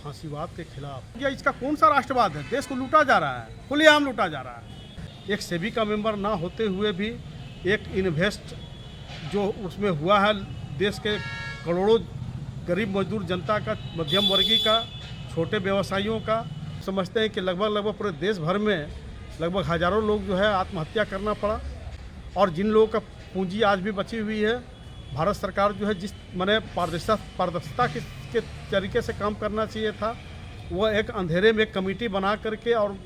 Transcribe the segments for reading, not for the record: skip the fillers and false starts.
फांसीवाद के खिलाफ। या इसका कौन सा राष्ट्रवाद है? देश को लूटा जा रहा है, खुलेआम लूटा जा रहा है। एक सेबी का मेंबर ना होते हुए भी एक इन्वेस्ट जो उसमें हुआ है, देश के करोड़ों गरीब मजदूर जनता का, मध्यम वर्गीय का, छोटे व्यवसायियों का, समझते हैं कि लगभग पूरे देश भर में लगभग हज़ारों लोग जो है आत्महत्या करना पड़ा। और जिन लोगों का पूंजी आज भी बची हुई है, भारत सरकार जो है जिस माने पारदर्शिता के तरीके से काम करना चाहिए था, वह एक अंधेरे में कमेटी बना करके, और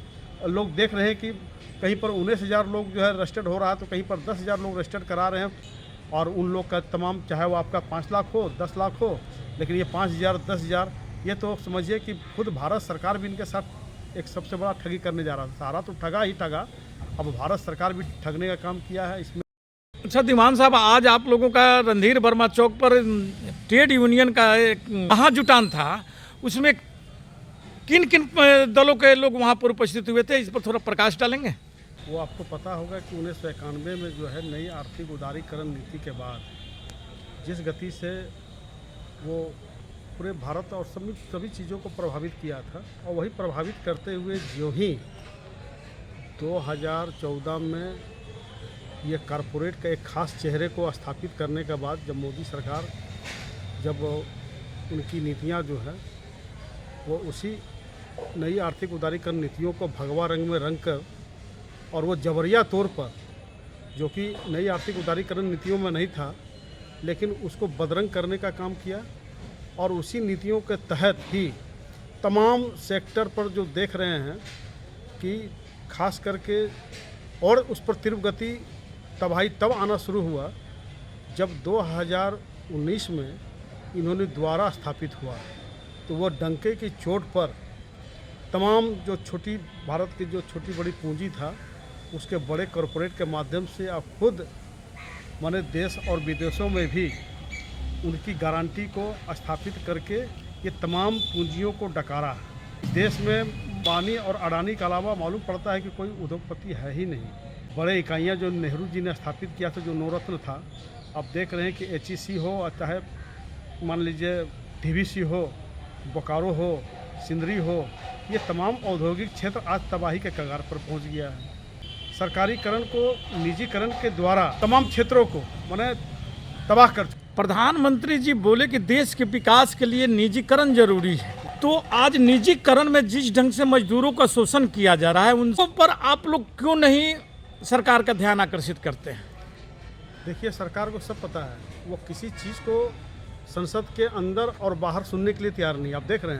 लोग देख रहे हैं कि कहीं पर 19,000 लोग जो है रजिस्टर्ड हो रहा है, तो कहीं पर 10,000 लोग रजिस्टर्ड करा रहे हैं। और उन लोग का तमाम, चाहे वो आपका 5 लाख हो, 10 लाख हो, लेकिन ये 5,000, 10,000, ये तो समझिए कि खुद भारत सरकार भी इनके साथ एक सबसे बड़ा ठगी करने जा रहा था। सारा तो ठगा ही ठगा, अब भारत सरकार भी ठगने का काम किया है इसमें। अच्छा धीमान साहब, आज आप लोगों का रणधीर वर्मा चौक पर ट्रेड यूनियन का एक महाजुटान था, उसमें किन किन दलों के लोग वहाँ पर उपस्थित हुए थे, इस पर थोड़ा प्रकाश डालेंगे? वो आपको पता होगा कि 1991 में जो है नई आर्थिक उदारीकरण नीति के बाद जिस गति से वो पूरे भारत और सभी चीज़ों को प्रभावित किया था, और वही प्रभावित करते हुए जो ही 2014 में ये कॉरपोरेट का एक खास चेहरे को स्थापित करने के बाद, जब मोदी सरकार, जब उनकी नीतियां जो है वो उसी नई आर्थिक उदारीकरण नीतियों को भगवा रंग में रंग कर, और वो जबरिया तौर पर, जो कि नई आर्थिक उदारीकरण नीतियों में नहीं था, लेकिन उसको बदरंग करने का काम किया। और उसी नीतियों के तहत ही तमाम सेक्टर पर जो देख रहे हैं कि खास करके, और उस पर तीव्र गति तबाही तब आना शुरू हुआ जब 2019 में इन्होंने दोबारा स्थापित हुआ, तो वो डंके की चोट पर तमाम जो भारत की जो छोटी बड़ी पूंजी था, उसके बड़े कॉरपोरेट के माध्यम से अब खुद माने देश और विदेशों में भी उनकी गारंटी को स्थापित करके ये तमाम पूंजियों को डकारा। देश में बानी और अडानी के अलावा मालूम पड़ता है कि कोई उद्योगपति है ही नहीं। बड़े इकाइयाँ जो नेहरू जी ने स्थापित किया था, जो नवरत्न था, अब देख रहे हैं कि HEC हो, चाहे मान लीजिए DVC हो, बोकारो हो, सिंदरी हो, ये तमाम औद्योगिक क्षेत्र आज तबाही के कगार पर पहुंच गया है। सरकारीकरण को निजीकरण के द्वारा तमाम क्षेत्रों को माने तबाह कर। प्रधानमंत्री जी बोले कि देश के विकास के लिए निजीकरण जरूरी है, तो आज निजीकरण में जिस ढंग से मजदूरों का शोषण किया जा रहा है, उन पर आप लोग क्यों नहीं सरकार का ध्यान आकर्षित करते हैं? देखिए, सरकार को सब पता है, वो किसी चीज़ को संसद के अंदर और बाहर सुनने के लिए तैयार नहीं। आप देख रहे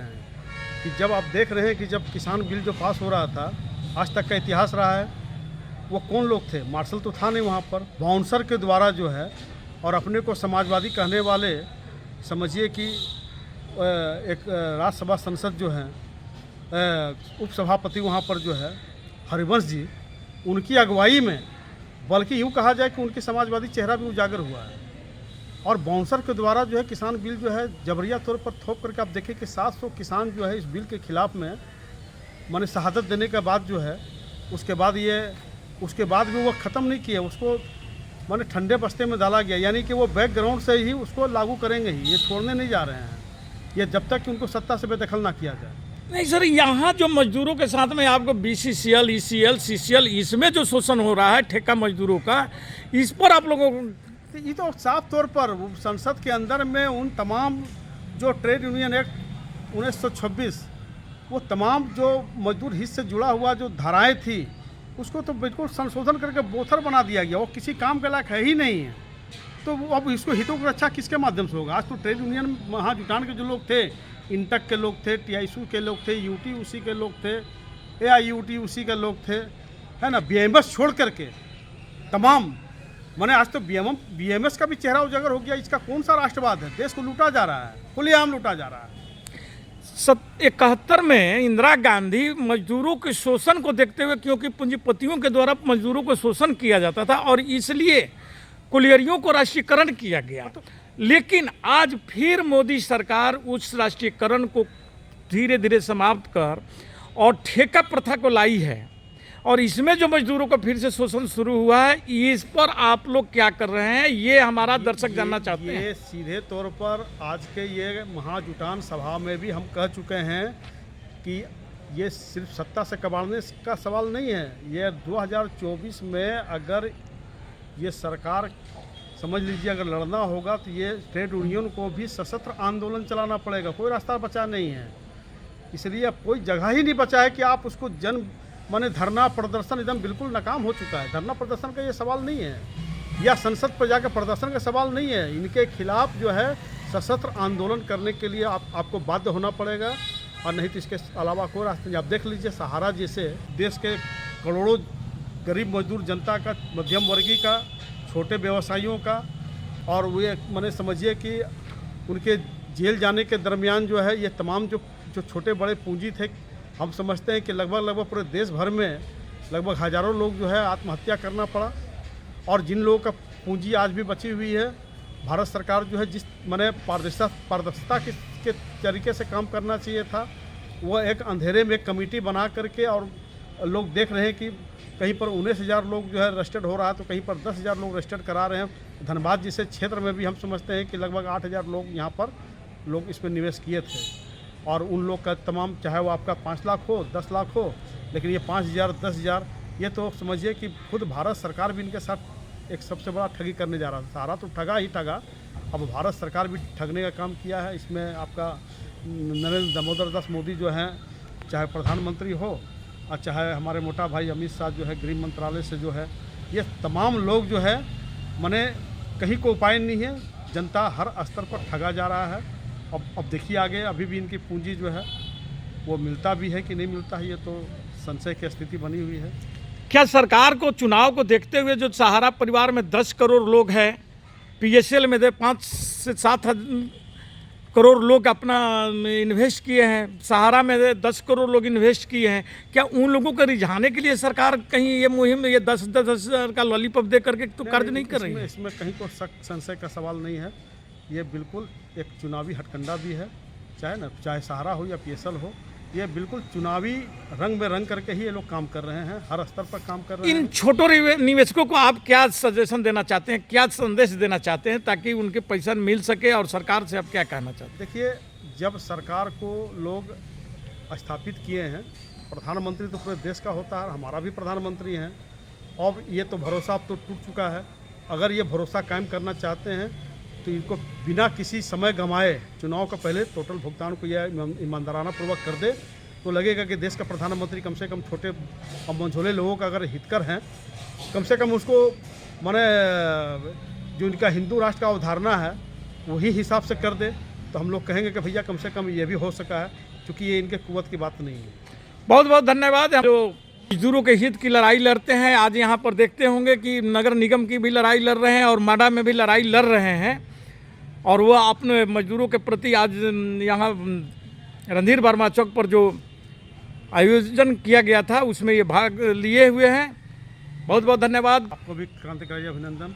हैं कि जब किसान बिल जो पास हो रहा था, आज तक का इतिहास रहा है, वो कौन लोग थे? मार्शल तो था नहीं वहाँ पर। बाउंसर के द्वारा जो है, और अपने को समाजवादी कहने वाले, समझिए कि एक राज्यसभा संसद जो है उपसभापति वहाँ पर जो है हरिवंश जी, उनकी अगुवाई में, बल्कि यूँ कहा जाए कि उनकी समाजवादी चेहरा भी उजागर हुआ है। और बाउंसर के द्वारा जो है किसान बिल जो है जबरिया तौर पर थोप करके, आप देखें कि 700 किसान जो है इस बिल के खिलाफ में माने शहादत देने के बाद जो है, उसके बाद भी वो ख़त्म नहीं किया, उसको माने ठंडे बस्ते में डाला गया। यानी कि वो बैकग्राउंड से ही उसको लागू करेंगे ही, ये छोड़ने नहीं जा रहे हैं, ये जब तक कि उनको सत्ता से बेदखल ना किया जाए। नहीं सर, यहाँ जो मजदूरों के साथ में आपको BCCL, ECL, CCL, इसमें जो शोषण हो रहा है ठेका मजदूरों का, इस पर आप लोगों को, ये तो साफ तौर पर संसद के अंदर में उन तमाम जो ट्रेड यूनियन एक्ट 1926, वो तमाम जो मजदूर हित से जुड़ा हुआ जो धाराएं थी, उसको तो बिल्कुल संशोधन करके बोथर बना दिया गया। वो किसी काम के लायक है ही नहीं है। तो अब इसको हितों की रक्षा किसके माध्यम से होगा? आज तो ट्रेड यूनियन महाजुटान के जो लोग थे, इंटक के लोग थे, TISU के लोग थे, UT उसी के लोग थे, AIUT उसी के लोग थे, है ना। BMS छोड़ करके तमाम, माने आज तो BMS का भी चेहरा उजागर हो गया। इसका कौन सा राष्ट्रवाद है? देश को लूटा जा रहा है, खुलेआम लूटा जा रहा है। 71 में इंदिरा गांधी मजदूरों के शोषण को देखते हुए, क्योंकि पूंजीपतियों के द्वारा मजदूरों को शोषण किया जाता था, और इसलिए कुलियरियों को राष्ट्रीयकरण किया गया। लेकिन आज फिर मोदी सरकार उस राष्ट्रीयकरण को धीरे धीरे समाप्त कर और ठेका प्रथा को लाई है। और इसमें जो मजदूरों का फिर से शोषण शुरू हुआ है, इस पर आप लोग क्या कर रहे हैं, ये हमारा दर्शक जानना चाहते हैं। ये सीधे तौर पर आज के ये महाजुटान सभा में भी हम कह चुके हैं कि ये सिर्फ सत्ता से कबाड़ने का सवाल नहीं है। ये 2024 में अगर ये सरकार समझ लीजिए अगर लड़ना होगा तो ये ट्रेड यूनियन को भी सशस्त्र आंदोलन चलाना पड़ेगा, कोई रास्ता बचा नहीं है। इसलिए अब कोई जगह ही नहीं बचा है कि आप उसको माने धरना प्रदर्शन एकदम बिल्कुल नाकाम हो चुका है। धरना प्रदर्शन का ये सवाल नहीं है या संसद पर जाकर प्रदर्शन का सवाल नहीं है। इनके खिलाफ जो है सशस्त्र आंदोलन करने के लिए आपको बाध्य होना पड़ेगा, और नहीं तो इसके अलावा कोई रास्ता नहीं। आप देख लीजिए सहारा जैसे देश के करोड़ों गरीब मजदूर जनता का, मध्यम वर्गीय का, छोटे व्यवसायियों का, और वे मैंने समझिए कि उनके जेल जाने के दरमियान जो है ये तमाम जो छोटे बड़े पूंजी थे, हम समझते हैं कि लगभग पूरे देश भर में लगभग हज़ारों लोग जो है आत्महत्या करना पड़ा। और जिन लोगों का पूंजी आज भी बची हुई है, भारत सरकार जो है जिस मैंने पारदर्शिता के तरीके से काम करना चाहिए था, वह एक अंधेरे में कमेटी बना करके, और लोग देख रहे हैं कि कहीं पर 19,000 लोग जो है रजिस्टर्ड हो रहा है तो कहीं पर 10,000 लोग रजिस्टर्ड करा रहे हैं। धनबाद जैसे क्षेत्र में भी हम समझते हैं कि लगभग 8,000 लोग यहाँ पर लोग इसमें निवेश किए थे, और उन लोग का तमाम, चाहे वो आपका 5 लाख हो 10 लाख हो, लेकिन ये 5,000 10,000 ये तो समझिए कि खुद भारत सरकार भी इनके साथ एक सबसे बड़ा ठगी करने जा रहा था। सारा तो ठगा ही ठगा, अब भारत सरकार भी ठगने का काम किया है। इसमें आपका नरेंद्र दामोदर दास मोदी जो हैं, चाहे प्रधानमंत्री हो और चाहे हमारे मोटा भाई अमित शाह जो है गृह मंत्रालय से जो है, ये तमाम लोग जो है माने कहीं को उपाय नहीं है। जनता हर स्तर पर ठगा जा रहा है। अब देखिए आगे अभी भी इनकी पूंजी जो है वो मिलता भी है कि नहीं मिलता है, ये तो संशय की स्थिति बनी हुई है। क्या सरकार को चुनाव को देखते हुए जो सहारा परिवार में 10 करोड़ लोग हैं, PSL में 5 से 7 करोड़ लोग अपना इन्वेस्ट किए हैं, सहारा में 10 करोड़ लोग इन्वेस्ट किए हैं, क्या उन लोगों को रिझाने के लिए सरकार कहीं ये मुहिम ये 10-10 हज़ार का लॉलीपॉप दे करके तो कर्ज नहीं कर रही है? इसमें कहीं को संशय का सवाल नहीं है। ये बिल्कुल एक चुनावी हथकंडा भी है, चाहे सहारा हो या PSL हो, ये बिल्कुल चुनावी रंग में रंग करके ही ये लोग काम कर रहे हैं, हर स्तर पर काम कर रहे हैं। इन छोटो निवेशकों को आप क्या सजेशन देना चाहते हैं, क्या संदेश देना चाहते हैं ताकि उनके पैसा मिल सके, और सरकार से आप क्या कहना चाहते हैं? देखिए, जब सरकार को लोग स्थापित किए हैं, प्रधानमंत्री तो पूरे देश का होता है, हमारा भी प्रधानमंत्री हैं, और ये तो भरोसा अब तो टूट चुका है। अगर ये भरोसा कायम करना चाहते हैं तो इनको बिना किसी समय गंवाए चुनाव का पहले टोटल भुगतान को यह ईमानदाराना पूर्वक कर दे, तो लगेगा कि देश का प्रधानमंत्री कम से कम छोटे और मंझोले लोगों का अगर हितकर हैं, कम से कम उसको माने जो इनका हिंदू राष्ट्र का अवधारणा है वही हिसाब से कर दे, तो हम लोग कहेंगे कि भैया कम से कम ये भी हो सका है, क्योंकि ये इनके कुवत की बात नहीं है। बहुत बहुत धन्यवाद। जो मजदूरों के हित की लड़ाई लड़ते हैं, आज यहाँ पर देखते होंगे कि नगर निगम की भी लड़ाई लड़ रहे हैं और माडा में भी लड़ाई लड़ रहे हैं, और वह अपने मजदूरों के प्रति आज यहाँ रणधीर वर्मा चौक पर जो आयोजन किया गया था उसमें ये भाग लिए हुए हैं। बहुत बहुत धन्यवाद। आपको भी क्रांतिकारी अभिनंदन।